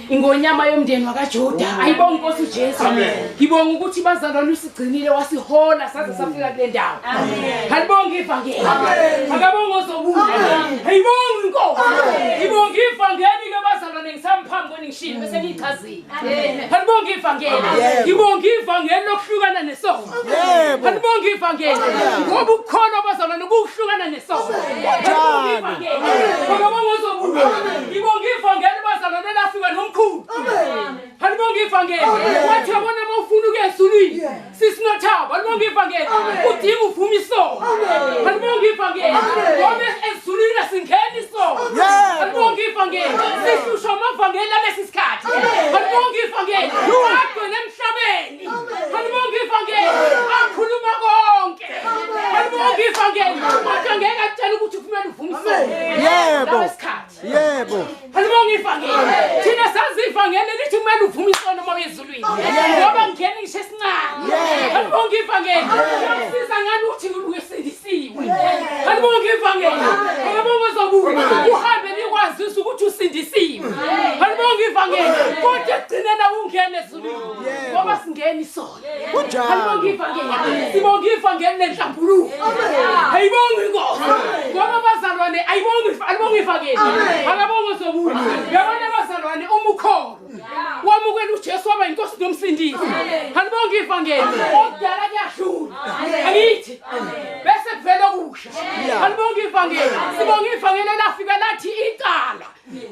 ingonyama yomndeni wakaJuda ayibonga Nkosi uJesu ngibonga ukuthi bazalwane usigcinile wasihola saze safika kule ndawo halibonga ivangeli akabonga ozobuza ayibonga Nkosi ibonga ivangeli ke bazalwane ngisamphambi kweni ngishilo bese ngichazile halibonga ivangeli ngibonga ivangeli lokuhlukana nesono halibonga ivangeli ngoba ukukholwa bazalwane kuhlukana nesono halibonga ivangeli akabonga ozobuza ngibonga ivangeli bazalwane lafika nomkhulu halibonga ivangeli wathi abona mawufuna ukuyezulwini sisinothaba halibonga ivangeli udinga uvuma isono halibonga ivangeli ngoba ezulwini singena isono halibonga ivangeli sihlusha amavangeli alesi sikhathi halibonga ivangeli agcwele emhlabeni halibonga ivangeli akhuluma konke halibonga ivangeli kodwa ngeke akutshela ukuthi kumele uvume isono yebo halibonga ivangeli thina sazi ivangeli lithi kumele uvume isono uma uyezulwini ngoba ngene ngisho esincane halibonga ivangeli siza ngani uthi uyisindisiwe halibonga ivangeli halibonga ozobuza uhambe nikwazisa ukuthi usindisiwe halibonga ivangeli kodwa egcinena ungene ezulwini ngoba singena isono halibonga ivangeli sibonga ivangeli nenhlambuluko ayibonga Inkosi ngoba bazalwane ayibonga ivangeli akabonga ozobuza yabona bazalwane umukholo wamukela uJesu waba inkosi nomsindisi halibonga ivangeli okudala kuyadlula angithi bese kuvela okusha halibonga ivangeli sibonga ivangeli lafika lathi icala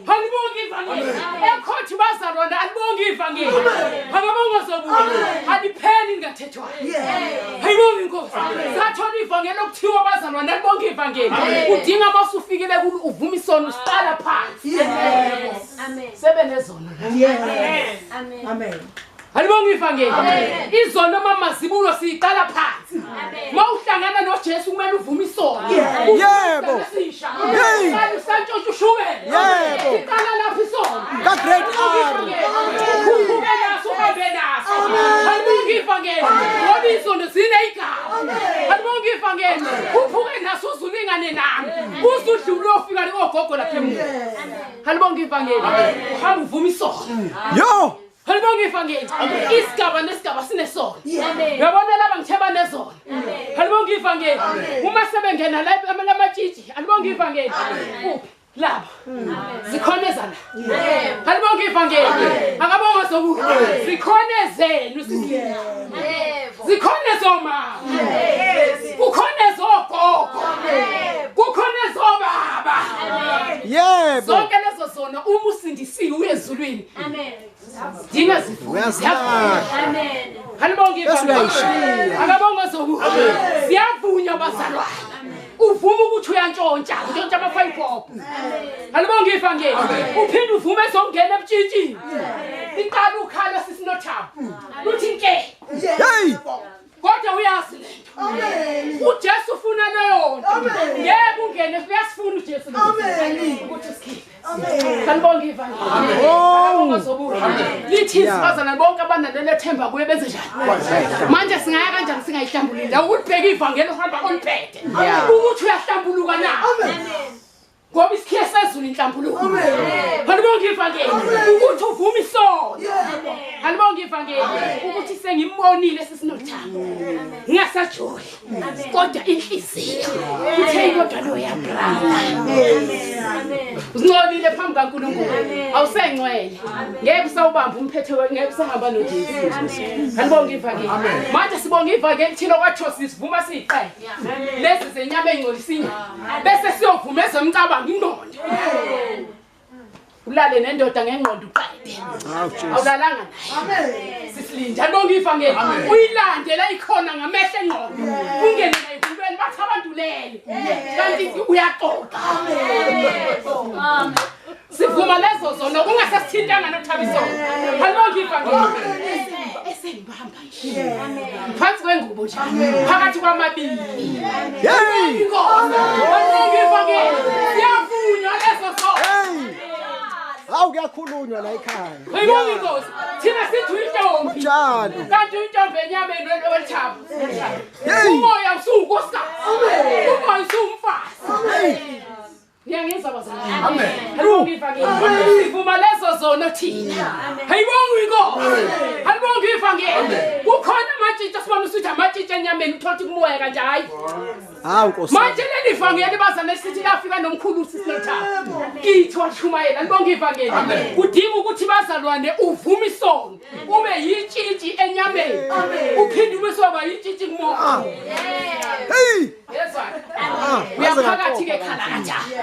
halibonga ivangeli ekhothi bazalwane halibonga ivangeli akabonga ozobuza alipheli ngathethwayo hayibonga Inkosi sathola ivangeli okuthiwa bazalwane halibonga ivangeli udinga basufikile uvuma isono siqala phansi amen sebenezona amen halibonga ivangeli izono mama zibulo siqala phansi mawuhlangana noJesu kumele uvume isono yebo hey usantshontsha ushukela yebo iqala lapho isono the great army ubenaso halibonga ivangeli ngoba izono zine igama halibonga ivangeli uphuke naso uzulingane nami uzudlula ofika ogogo lapha emuva halibonga ivangeli uhamba uvuma isono yo halibonga ivangeli isigaba nesigaba sinesono uyabona laba ngitheba nezono halibonga ivangeli uma sebengena la amatshitshi halibonga ivangeli uphi laba zikhoneza la halibonga ivangeli akabonga zobu zikhonezenu sisile zikhoneza mama kukhoneza ogogo kukhoneza baba yebo zonke lezo zona uma usindisiwe uyezulwini amen dinga zivume amen halibonga ivangeli akabonga zobu siyavunywa bazalwane uvuma ukuthi uyantshontsha ama-5 halibonga ivangeli uphinde uvume ezongena ebutshintshini iqala ukhala sisinothaba luthi nke hey kodwa uyazi lento uJesu ufuna leyo nto ngeke ungene uyasifuna uJesu ukuthi sikhiphe halibonga ivangeli akabonga zobuhle lithi sibazana bonke abanalelo themba kuye benze njani manje singaya kanjani singayihlambululi la ukuthi bheka ivangeli uhamba oliphethe ukuthi uyahlambuluka na ngoba isikhiye sezulu inhlambuluko halibonga ivangeli ukuthi uvume isono halibonga ivangeli ukuthi sengimbonile sisinothando ngingasajoli kodwa inhliziyo uthe kodwa lo yabranda uzincolile phambi kaNkulunkulu awusengcwele ngeke usawubamba umphethe ngeke usahamba noJesu halibonga ivangeli manje sibonga ivangeli thina kwaThosi sivuma siyiqele lezi zenyama engcolisini bese siyovumeza umcabango ingqondo ulale nendoda ngengqondo uqede awulalanga naye sisilinda halibonga ivangeli uyilandela ikhona ngamehlo engqondo ungene naye kuntweni bathi abantu lele kanti uyaxoxa amen sivuma lezo zona kungasasithintanga nokuthabiso halibonga ivangeli esengibamba nje phansi kwengubo nje phakathi kwamabili hey halibonga ivangeli siyavunywa lezo zona hawu kuyakhulunywa la ekhaya hayibonga Inkosi thina sithi uyintombi njalo kanti uyintombi enyameni welithaba umoya usunkosikazi umoya usumfazi Ngiyangizwa bazalwane. Amen. Halibonge ivangeli. Sivuma lezo zona thina. Hayibonge inkosi. Halibonge ivangeli. Kukhona amatshitshi sibona ukuthi amatshitshi enyameni uthola ukuthi kumoya kanje hayi. Hawu Nkosi. Manje leli ivangeli bazalwane sithi lafika nomkhulu uSisitha. Kithi washumayela. Halibonge ivangeli. Kudinga ukuthi bazalwane uvume isono. Ube yitshitshi enyameni. Uphinde ube soba yitshitshi kumoya. Hey. Yezwa. Uyaphakathi ke khala kanjani?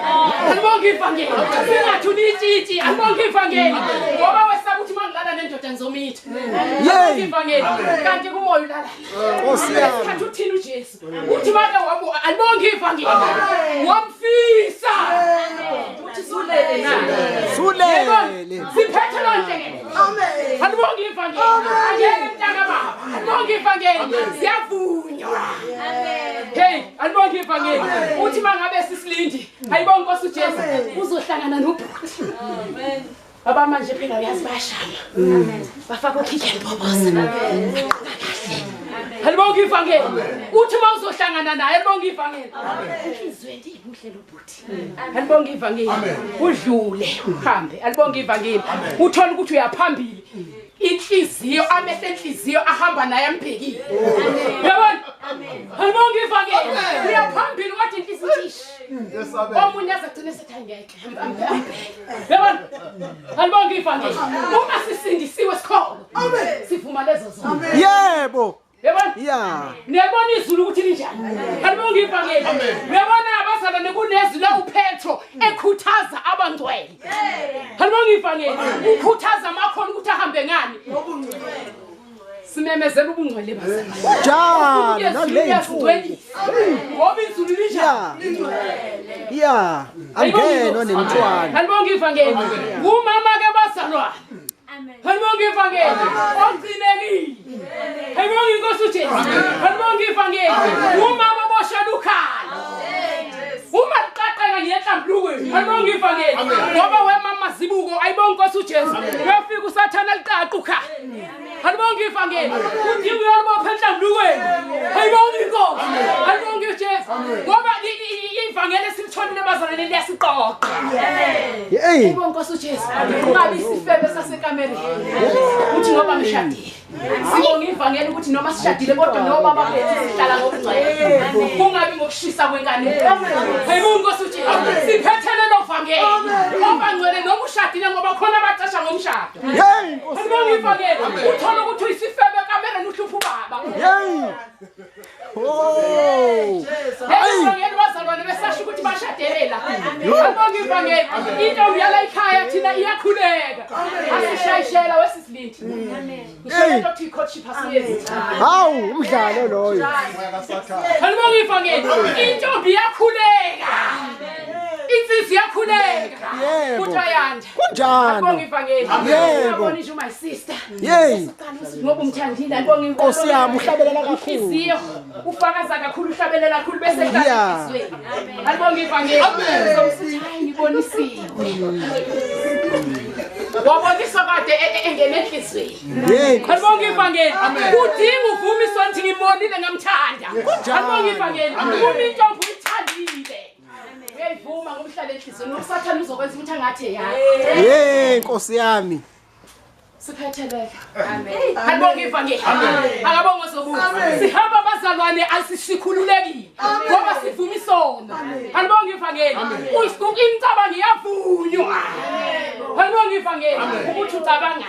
Halibonge ivangeli. Singathi unitshitshi, halibonge ivangeli. Ngoba wesaba ukuthi mangilala nendoda ngizomitha. Halibonge ivangeli. Kanti kumoya ulala. Nkosi yami. Sikhathi uthini uJesu? Uthi manje wabo halibonge ivangeli. Wamfisa. Uthi sulele na. Sulele. Siphethe lonke. Amen. Halibonge ivangeli. Angeke mntaka baba. Halibonge ivangeli. Siyavunywa. Amen. Hey, halibonge ivangeli. Uthi mangabe sisilindi. Hayibonge Nkosi uJesu. Uzohlangana nobhuti. Amen. Baba manje phela uyazi bayashaya. Amen. Bafaka ukhikheni bobosa. Amen. Halibonge ivangeli. Uthi mawuzohlangana naye halibonge ivangeli. Inhliziyo enhle lobhuti. Halibonge ivangeli. Udlule uhambe. Halibonge ivangeli. Uthola ukuthi uyaphambili. Inhliziyo amehlo enhliziyo ahamba naye ambhekile. Yabona? Amen. Halibonge ivangeli. Uyaphambili wathi inhliziyo ithi omunye azagcina sethi angeke. Yabona? Halibonge ivangeli. Uma sisindisiwe sikhona. Amen. Sivuma lezo zonke. Yebo. Yabona? Yeah. Niyabona izulu ukuthi linjani? Halibonge ivangeli. Uyabona abazalwane kunezwi la uPetro ekhuthaza abangcwele. Halibonge ivangeli. Ukhuthaza amakhono ukuthi ahambe ngani? Simemezela ubungcwele bazalwane. Njalo naley'ntsuku. Ngoba izulu linjani? Yeah. Angenwa nemntwana. Halibonge ivangeli. Umama ke bazalwane. Halibonge ivangeli. Ogcinekile. Halibonge inkosi uJesu. Halibonge ivangeli. Umama boshela ukhala. Uma liqaqeka ngehlambulukweni. Halibonge ivangeli. Ngoba wemama zibuko ayibonge inkosi uJesu. Uyafika usathana liqaqa ukhala. Halibonge ivangeli. Udinga uyalibopha enhlambulukweni. Hayibonge inkosi. Halibonge uJesu. Ngoba ivangeli esilitholile bazalwane liyasiqoqa. Hey. Hayibonge inkosi uJesu. Ungabi isifebe sasekamereni. Uthi ngoba ngishadile. Sibonge ivangeli ukuthi noma sishadile kodwa noma babethu sihlala ngokugcwele. Kungabi ngokushisa kwenkani. Hayibonge inkosi uJesu. Siphethele lo vangeli. Ngoba ngcwele noma ushadile ngoba khona abacasha ngomshado. Hey Nkosi. Halibonge ivangeli. Uthola ukuthi uyisifebe kamereni uhlupha ubaba. Hey. Oh. Hey ivangeli bazalwane besasho ukuthi bashadelela. Halibonge ivangeli. Intombi yala ekhaya thina iyakhuleka. Asishayishela wesisilindi. Amen. Ngishela ukuthi icoachship asiyenzi. Hawu umdlalo loyo. Halibonge ivangeli. Intombi iyakhuleka. Insizwa iyakhuleka. Kuthayanda. Kunjani? Halibonge ivangeli. Yebo. Uyabona my sister. Yey. Ngoba umthandile halibonge inkosi. Nkosi yami uhlabelela kakhulu. Inhliziyo ufakaza kakhulu uhlabelela kakhulu bese ehlizweni. Halibonge ivangeli. Somsithi hayi ngibonisiwe. Wabonisa kade engene enhlizweni. Yey. Halibonge ivangeli. Udinga uvuma isonto ngibonile ngamthanda. Halibonge ivangeli. Uma intombi uyithandile. Uyayivuma ngomhlala enhlizweni. Usathana uzokwenza ukuthi angathi yayi. Yey Nkosi yami. Siphetheleke. Amen. Halibonge ivangeli. Akabonge sobuza. Sihamba abazalwane asisikhululekile. Ngoba sivuma isono. Halibonge ivangeli. Uyisuka imicabango iyavunywa. Halibonge ivangeli. Ukuthi ucabangani.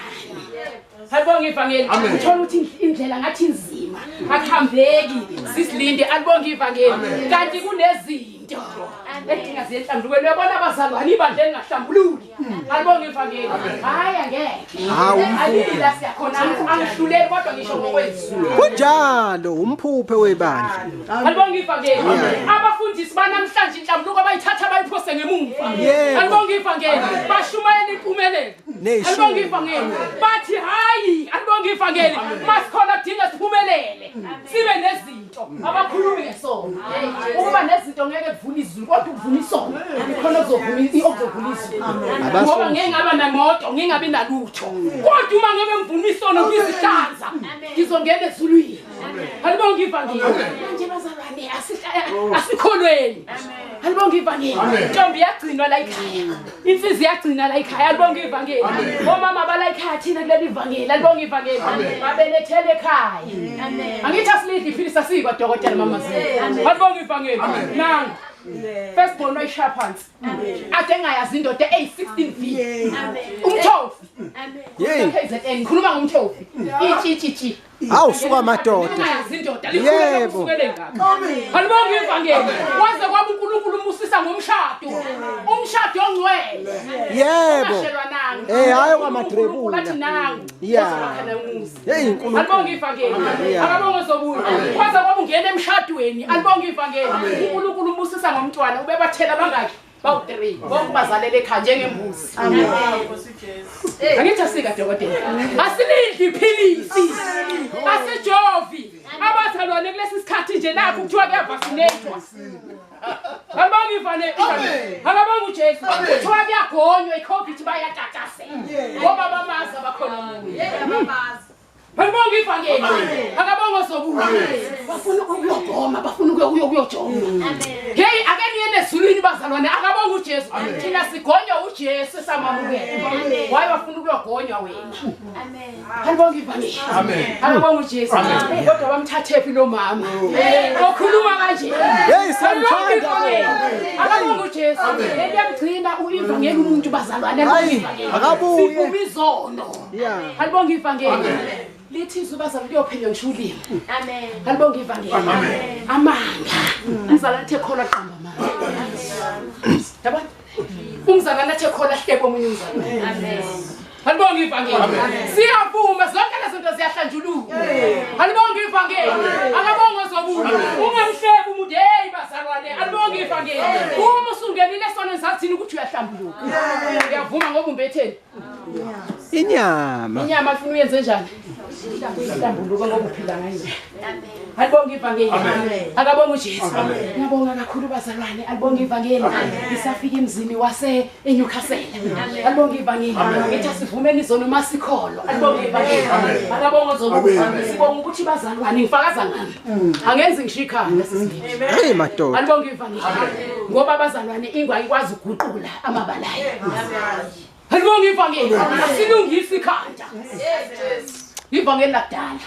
Halibonge ivangeli. Uthola ukuthi indlela ngathi inzima. Akuhambeki. Sisilinde halibonge ivangeli. Kanti kunezinto edinga ziyenhlambulukweni. Uyabona abazalwane ibandla engahlambululi. Halibonge ivangeli. Hayi angeke. Hawu. Alila siyakhona angihluleli kodwa ngisho ngokwezulu. Kunjalo umphuphe webandla. Halibonge ivangeli. Abafundisi banamhlanje inhlambuluko abayithatha bayiphose ngemuva. Halibonge ivangeli. Bashumayela impumelelo. Halibonge ivangeli. Bathi hayi halibonge ivangeli. Masikhona kudinga siphumelele. Sibe nezinto abakhulumi ngesona. Uma nezinto ngeke kuvula izulu kodwa ukuvuma isono. Ikhona okuzovuma okuzovula izulu. Ngoba ngeke ngaba nemoto, ngingabi nalutho. Kodwa uma ngeke ngivuma isono ngizihlanza, ngizongena ezulwini. Halibonge ivangeli. Manje bazalwane asikholweni. Alibonge ivangeli. Ntombi yagcinwa la ekhaya. Insizwe yagcina la ekhaya. Alibonge ivangeli. Omama bala ekhaya thina kuleli ivangeli. Alibonge ivangeli. Babelethele ekhaya. Amen. Angithi asilidli iphilisa sikwa dokotela mama zethu. Alibonge ivangeli. Nanga. First born wayishaya phansi. Ade ngayazi indoda eyi-16 feet. Umthofi. Yey. KZN ngikhuluma ngomthofi. Ichi. Awusuka madoda. Ngayazi indoda likhulu kusukele ngakho. Alibonge ivangeli. Waze kwaba uNkulunkulu umusisa ngomshado. Umshado ongcwele. Yebo. Hayi kwamadrebula. Bathi nangu. Yeah. Hey uNkulunkulu. Alibonge ivangeli. Akabonge zobuya. Waze kwaba ungena emshadweni. Alibonge ivangeli. uNkulunkulu umusisa ngomntwana ubebathela bangaki? Bawu3 bonke bazalele ekhaya njengembuzi. Amen. Angithi asika dokotela. Asilidli iphilisi. Asijovi. Abathalwane kulesi sikhathi nje nakho kuthiwa kuyavaccinatewa. Alibonge ivangeli. Akabonge uJesu. Kuthiwa kuyagonywa iCovid bayatatasela. Ngoba bamazi abakhona umuntu. Yabamazi. Alibonge ivangeli. Akabonge zobuya. Bafuna ukuyogoma, bafuna ukuyojoma. Amen. Hey, ake niye nezulwini bazalwane akabonge uJesu. Thina sigonya uJesu samamukela. Waye bafuna ukuyogonywa wena. Amen. Alibonge ivangeli. Amen. Akabonge uJesu. Kodwa bamthathephi lo mama. Okhuluma kanje. Hey samthanda. Akabonge uJesu. Eliyamgcina uivangeli umuntu bazalwane. Akabuye. Siphuma izono. Yeah. Alibonge ivangeli. Lithi izubazalwane liyophelwa ngishulimi. Amen. Alibonge ivangeli. Amen. Amanga. Umzalwane ethe khola qamba manje. Yabona? Umzalwane ethe khola hlebo omunye umzalwane. Amen. Alibonge ivangeli. Siyavuma zonke lezi zinto ziyahlanjuluka. Alibonge ivangeli. Akabonge zobuya. Ungamhlebi umuntu hey bazalwane. Alibonge ivangeli. Uma usungenile sonke sathini ukuthi uyahlambuluka. Uyavuma ngoba umbetheni. Inyama. Inyama ufuna uyenze njani? Uhlambuluka ngoba uphila ngayo. Amen. Alibonge ivangeli. Akabonge uJesu. Ngiyabonga kakhulu bazalwane. Alibonge ivangeli. Isafika emzini wase eNewcastle. Alibonge ivangeli. Ngithi asivumeni izono masikholwa. Alibonge ivangeli. Akabonge zobuya. Sibonga ukuthi bazalwane ngifakaza ngani. Angenzi ngishikhana sisindile. Hey madoda. Alibonge ivangeli. Ngoba bazalwane ingwa ikwazi ukuguqula amabalayo. Alibonge ivangeli. Asilungisi ikhanda. Ivangeli lakudala.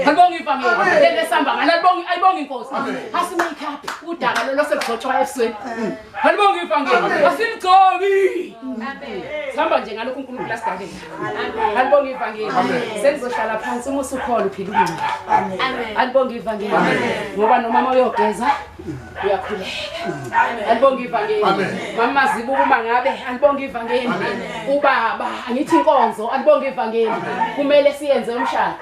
Alibonge ivangeli. Lele samba ngani alibonge inkosi. Asimake up udaka lo sekugcotshwa esweni. Alibonge ivangeli. Asimgcobi. Amen. Samba nje ngalokho uNkulunkulu asidalele. Alibonge ivangeli. Sengizohlala phansi uma usukhola uphila ubini. Amen. Alibonge ivangeli. Ngoba nomama uyogeza uyakhuleka. Alibonge ivangeli. Mama zibuka uma ngabe alibonge ivangeli. Ubaba angithi inkonzo alibonge ivangeli. Kumele siyenze umshado.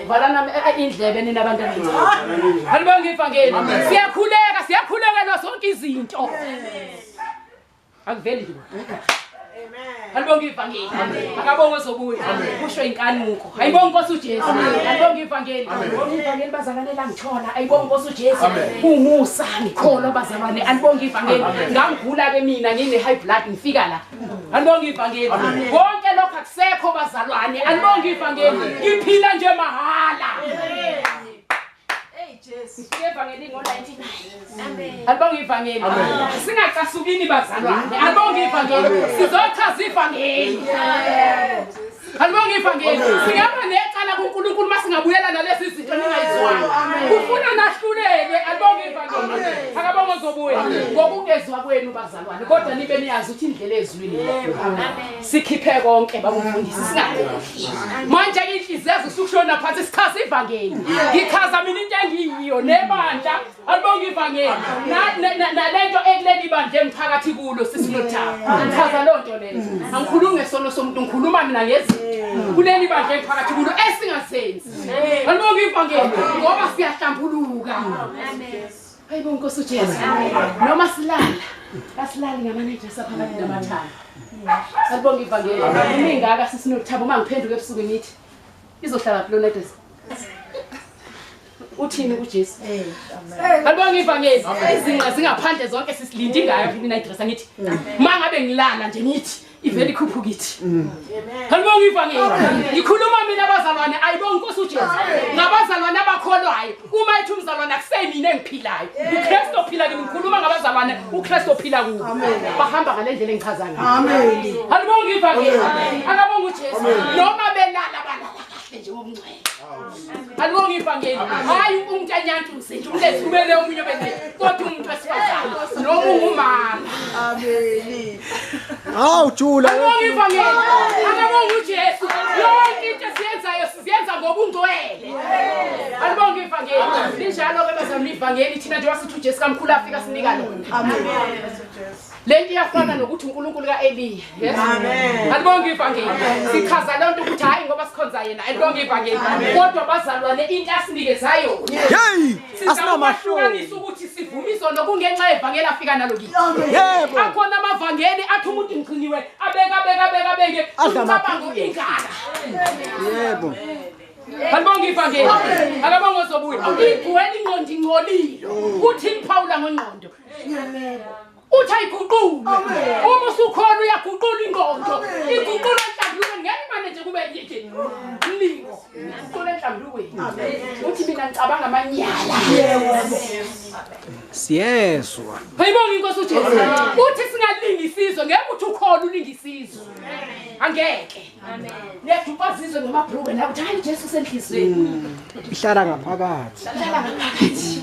Valana indlebe nina abantwana bethu. Alibonge ivangeli. Siyakhuleka zonke izinto. Akuveli nje. Alibonge ivangeli. Akabonge zobuya. Kusho inkanuko. Ayibonge Nkosi uJesu. Alibonge ivangeli. Ivangeli bazalwane la ngithola. Ayibonge Nkosi uJesu. Umusa ngikholwa bazalwane. Alibonge ivangeli. Ngangigula ke mina ngine high blood ngifika la. Alibonge ivangeli. Konke lokho akusekho bazalwane. Alibonge ivangeli. Ngiphila nje mahala. Sifike evangeli ngo-99. Amen. Alibonge ivangeli. Singacasukini bazalwane. Alibonge ivangeli. Sizochaza ivangeli. Alibonge ivangeli. Singaba necala kuNkulunkulu masingabuyela nalezi zinto ningayizwanga. Kufuna nahluleke. Alibonge ivangeli. Akabonge zobuya. Ngokungezwa kwenu bazalwane. Kodwa nibe niyazi ukuthi indlela ezulwini. Amen. Sikhiphe konke babufundisi singakhohlwa. Manje inhliziyo zisukushona phansi sichaza ivangeli. Ngichaza mina into engiyiyo nebandla. Alibonge ivangeli. Nalento ekuleli bandla emphakathi kulo sisinothaba. Ngichaza lo nto leyo. Angikhulumi ngesono somuntu ngikhuluma mina ngezi. Kuleli bandla emphakathi kulo esingasenzi. Alibonge ivangeli ngoba siyahlambuluka. Amen. Ayibonge Nkosi uJesu. Noma silala. Asilali ngamanenje saphakathi namathanga. Alibonge ivangeli. Ingaka sisinothaba uma ngiphenduka ebusuku ngithi izohlala kulona edesi. Uthini kuJesu? Alibonge ivangeli. Izinqa zingaphandle zonke sisilindi ngayo phela ina idress ngithi. Mangabe ngilala nje ngithi ivele ikhuphukile. Halibonga ivangeli. Ngikhuluma mina abazalwane ayibonga Nkosi uJesu. Ngabazalwane abakholwayo. Uma ethi umzalwane akuseyimina engiphilayo. uKristu ophila kimi ngikhuluma ngabazalwane uKristu ophila kubo. Bahamba ngalendlela engichaza ngayo. Amen. Halibonga ivangeli. Akabonga uJesu. Noma belala balala kahle nje ngomncane. Halibonga ivangeli. Hayi umuntu anyantuze nje umuntu ethumele omunye bese kodwa umuntu wesifazane noma ungumama. Amen. Hawu jula. Halibonga ivangeli. Akabonga uJesu. Yonke into siyenzayo siyenza ngobungcwele. Halibonga ivangeli. Linjalo ke bazalwane ivangeli thina nje wasithi uJesu kamkhulu afika sinika lona. Amen. Lento iyafana nokuthi uNkulunkulu kaEliya. Yes. Amen. Halibonga ivangeli. Sichaza lonto ukuthi hayi ngoba sikhonza yena. Halibonga ivangeli. Kodwa bazalwane into asinikezayo. Hey! Asinamahlukanisa ukuthi sivumiso nokungenxa yevangeli afika nalo kithi. Yebo. Akhona amavangeli athi umuntu ngiciniwe abeke ucabango ingaka. Yebo. Halibonga ivangeli. Akabonga zobuya. Igwele ingqondo ingcolile. Uthi iphawula ngengqondo. Uthi ayiguqule. Uma usukhona uyaguqula ingqondo. Iguqula enhlambulweni ngeke manje nje kube yini? Mlingo. Iguqula enhlambulweni. Uthi mina ngicabanga amanyala. Siyezwa. Hayibonga Inkosi uJesu. Uthi singalingi isizwe ngeke uthi ukhona ulingi isizwe. Angeke. Amen. Niyadupazizwe ngamabhruku nakuthi hayi Jesu senhlizweni. Ihlala ngaphakathi.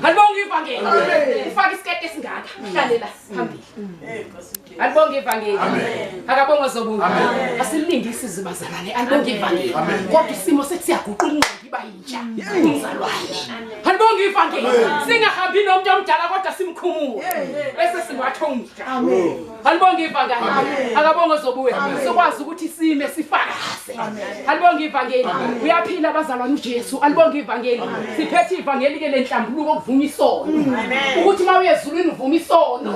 Halibonga ivangeli. Ufaka isikete esingaka. Hlalela phambili. Halibonga ivangeli. Akabonga zobunga. Asilingi isizwe bazalwane. Halibonga ivangeli. Kodwa isimo sesiyaguqula ingqondo iba yintsha. Umzalwane. Halibonga ivangeli. Singahambi nomuntu omdala kodwa simkhumule. Bese singathomba. Amen. Halibonga ivangeli. Akabonga zobuya. Sokwazi ukuthi sime sifakaze. Halibonga ivangeli. Uyaphila abazalwane uJesu. Halibonga ivangeli. Siphethe ivangeli ke lenhlambuluko okuvuma isono. Ukuthi mawuye ezulwini uvuma isono.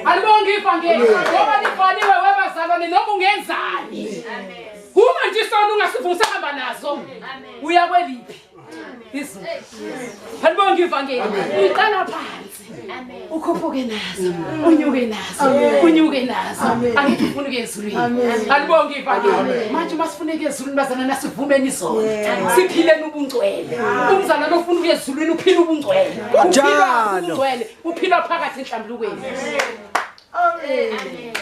Halibonga ivangeli. Ngoba nifaniwe webazalwane noma ungenzani. Uma nje isono ungasivumisa hamba nazo. Uya kweliphi? Izwi. Halibonga ivangeli. Uyiqala phansi. Ukhuphuke nazo. Unyuke nazo. Unyuke nazo. Angithi ufuna ukuya ezulwini. Halibonga ivangeli. Manje masifuna ukuya ezulwini bazana nasivumeni izolo. Siphile ubungcwele. Umzalwane ofuna ukuya ezulwini uphila ubungcwele. Njalo. Ubungcwele uphila phakathi enhlambulukweni. Amen.